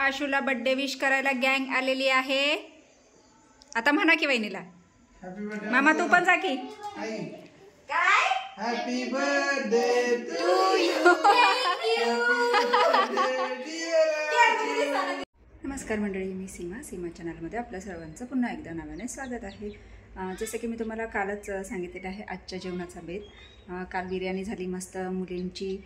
आशूला birthday wish करायला गँग आलेली आहे। आता म्हणा की वहिनीला मामा तू पण जा की। काय हॅपी बर्थडे टू यू। नमस्कार मंडळी, मी सीमा चॅनलमध्ये आपल्या सर्वांचं पुन्हा एकदा नव्याने स्वागत आहे। जसं की मी तुम्हाला कालच सांगितलेलं आहे आजच्या जेवणाचा बेत। काल बिर्याणी झाली, मस्त मुलींची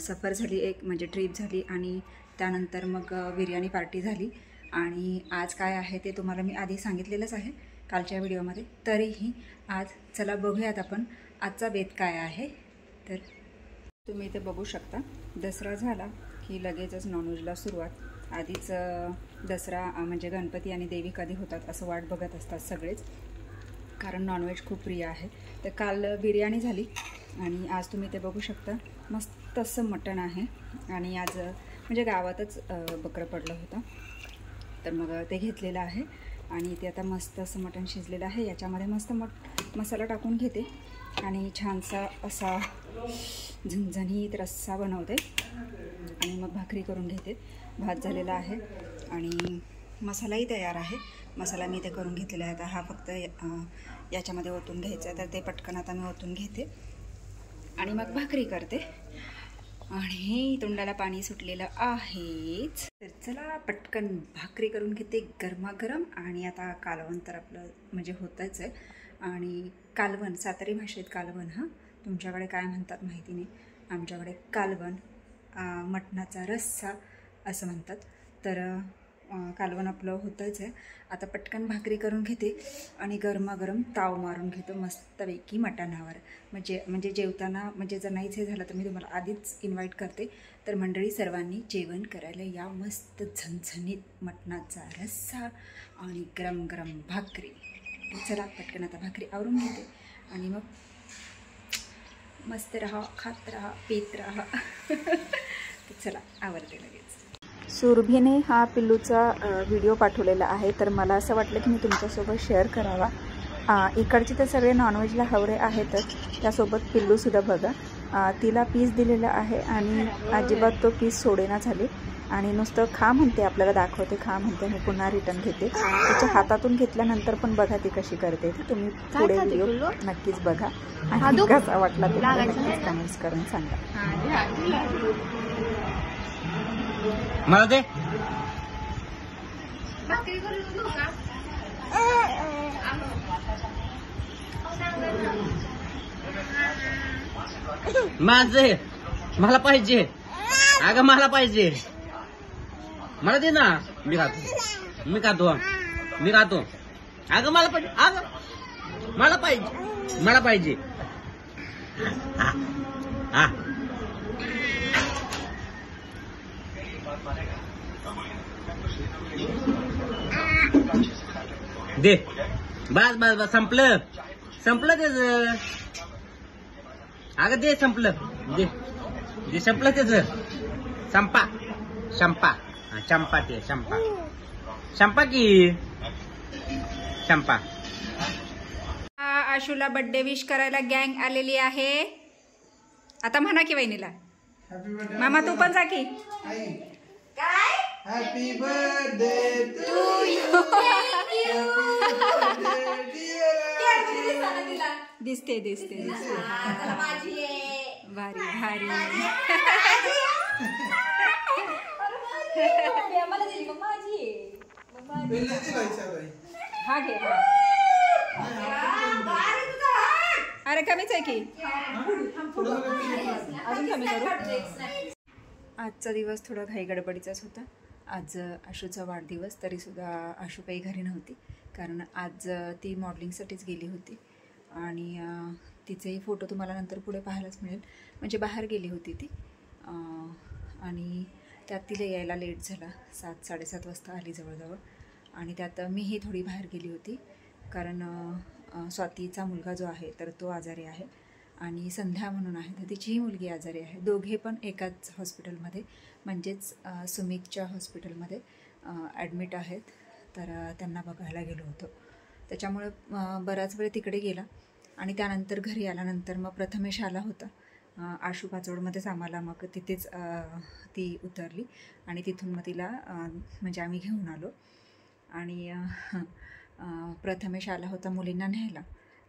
सफर झाली, एक म्हणजे ट्रिप झाली आणि त्यानंतर मग बिर्याणी पार्टी झाली। आणि आज काय आहे ते तुम्हाला मी आधी सांगितलेलंच आहे कालच्या व्हिडिओमध्ये। तरीही आज चला बघूयात आपण आजचा बेत काय आहे। तर तुम्ही इथे बघू शकता, दसरा झाला की लगेचच नॉनव्हेजला सुरुवात। आधीच दसरा म्हणजे गणपती आणि देवी कधी होतात असं वाट बघत असतात सगळेच, कारण नॉनव्हेज खूप प्रिय आहे। तर काल बिर्याणी झाली आणि आज तुम्ही ते बघू शकता मस्त असं मटण आहे। आणि आज म्हणजे गावातच बकरं पडलं होतं, तर मग ते घेतलेलं आहे आणि ते आता मस्त असं मटण शिजलेलं आहे। याच्यामध्ये मस्त मसाला टाकून घेते आणि छानसा असा झणझणीत रस्सा बनवते आणि मग भाकरी करून घेते। भात झालेला आहे आणि मसालाही तयार आहे। मसाला मी ते करून घेतलेला आहे। आता हा फक्त याच्यामध्ये ओतून घ्यायचा आहे, तर ते पटकन आता मी ओतून घेते आणि मग भाकरी करते। आणि तोंडाला पाणी सुटलेलं आहेच, तर चला पटकन भाकरी करून घेते गरमागरम। आणि आता कालवण तर आपलं म्हणजे होतंच आहे। आणि कालवण सातारी भाषेत कालवण, हां तुमच्याकडे काय म्हणतात माहिती नाही, आमच्याकडे कालवण मटणाचा रस्सा असं म्हणतात। तर कालवण आपलं होतंच आहे। आता पटकन भाकरी करून घेते आणि गरमागरम ताव मारून घेतो मस्तपैकी मटणावर। म्हणजे जेवताना म्हणजे जर नाहीच हे झालं तर मी तुम्हाला आधीच इन्व्हाइट करते, तर मंडळी सर्वांनी जेवण करायला या। मस्त झणझणीत मटणाचा रस्सा आणि गरम गरम भाकरी। चला पटकन आता भाकरी आवरून घेते आणि मग मस्त राहा, खात राहा, पीत राहा। चला आवरते लगेच। सुरभीने हा पिल्लूचा व्हिडिओ पाठवलेला आहे, तर मला असं वाटलं की मी तुमच्यासोबत शेअर करावा। इकडचे तर सगळे नॉनव्हेजला हवरे आहेतच, त्यासोबत पिल्लूसुद्धा बघा तिला पीस दिलेला आहे आणि अजिबात तो पीस सोडेना झाले आणि नुसतं खा म्हणते, आपल्याला दाखवते, खा म्हणते आणि पुन्हा रिटर्न घेते। तिच्या हातातून घेतल्यानंतर पण बघा ती कशी करते। तुम्ही पुढे व्हिडिओ नक्कीच बघा आणि कसा वाटला तुम्हाला नक्कीच कमेंट्स करून सांगा। मला दे माझे, मला पाहिजे, अगं मला पाहिजे, मला दे ना, मी खातो, मी खातो, मी खातो, अगं मला पाहिजे, अगं मला पाहिजे, मला पाहिजे। हा दे, बस बस बस, संपलं संपलं त्याच, अगं दे, संपलं, दे दे, संपलं त्याच, संपा शंपा, चंपा, ते शंपा, शंपा की शंपा। आशूला बर्थडे विश करायला गँग आलेली आहे। आता म्हणा की वहिनीला मामा तू पण जा की। काय हॅपी बर्थडे टू यू। दिसते दिसते दिसते, भारी भारी। हा घे, अरे कमीच आहे की, अजून कमी करू। आजचा दिवस थोडा घाई गडबडीचाच होता। आज आशूचा वाढदिवस, तरीसुद्धा आशू काही घरी नव्हती, कारण आज ती मॉडेलिंगसाठीच गेली होती आणि तिचेही फोटो तुम्हाला नंतर पुढे पाहायलाच मिळेल। म्हणजे बाहेर गेली होती ती आणि त्यात तिला यायला लेट झाला, 7-7:30 वाजता आली जवळजवळ। आणि त्यात मीही थोडी बाहेर गेली होती, कारण स्वातीचा मुलगा जो आहे तर तो आजारी आहे आणि संध्या म्हणून आहे तर तिचीही मुलगी आजारी आहे। दोघे पण एकाच हॉस्पिटलमध्ये म्हणजेच सुमितच्या हॉस्पिटलमध्ये ॲडमिट आहेत, तर त्यांना बघायला गेलो होतो। त्याच्यामुळे बराच वेळ तिकडे गेला आणि त्यानंतर घरी आल्यानंतर मग प्रथमेश आला होता आशू पाचोडमध्येच आम्हाला मग तिथेच ती उतरली आणि तिथून मग तिला म्हणजे आम्ही घेऊन आलो. आणि प्रथमेश आला होता मुलींना न्यायला,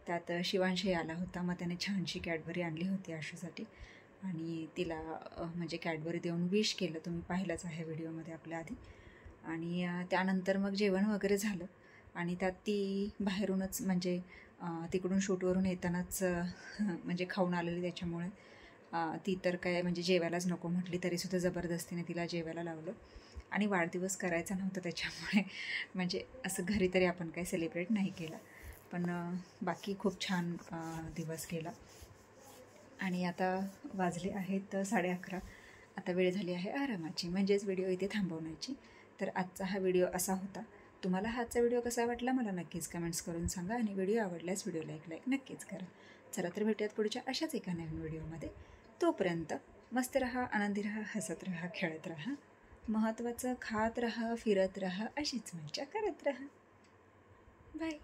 त्यात शिवांशही आला होता. मग त्याने छानशी कॅडबरी आणली होती आशूसाठी आणि तिला म्हणजे कॅडबरी देऊन विश केलं, तुम्ही पाहिलंच आहे व्हिडिओमध्ये आपल्या आधी. आणि त्यानंतर मग जेवण वगैरे झालं आणि त्यात ती बाहेरूनच म्हणजे तिकडून शूटवरून येतानाच म्हणजे खाऊन आलेली, त्याच्यामुळे ती तर काय म्हणजे जेवायलाच नको म्हटली, तरीसुद्धा जबरदस्तीने तिला जेवायला लावलं. आणि वाढदिवस करायचा नव्हता त्याच्यामुळे म्हणजे असं घरी तरी आपण काही सेलिब्रेट नाही केला, पण बाकी खूप छान दिवस गेला. आणि आता वाजले आहेत 11:30. आता वेळ झाली आहे आरामाची, म्हणजेच व्हिडिओ इथे थांबवण्याची. तर आजचा हा व्हिडिओ असा होता. तुम्हाला हा आजचा व्हिडिओ कसा वाटला मला नक्कीच कमेंट्स करून सांगा आणि व्हिडिओ आवडल्यास व्हिडिओला एक लाईक नक्कीच करा. चला तर भेटूयात पुढच्या अशाच एका नवीन व्हिडिओमध्ये. तोपर्यंत मस्त रहा, आनंदी रहा, हसत रहा, खेळत रहा, महत्त्वाचं खात रहा, फिरत रहा, अशीच मजा करत रहा. बाय.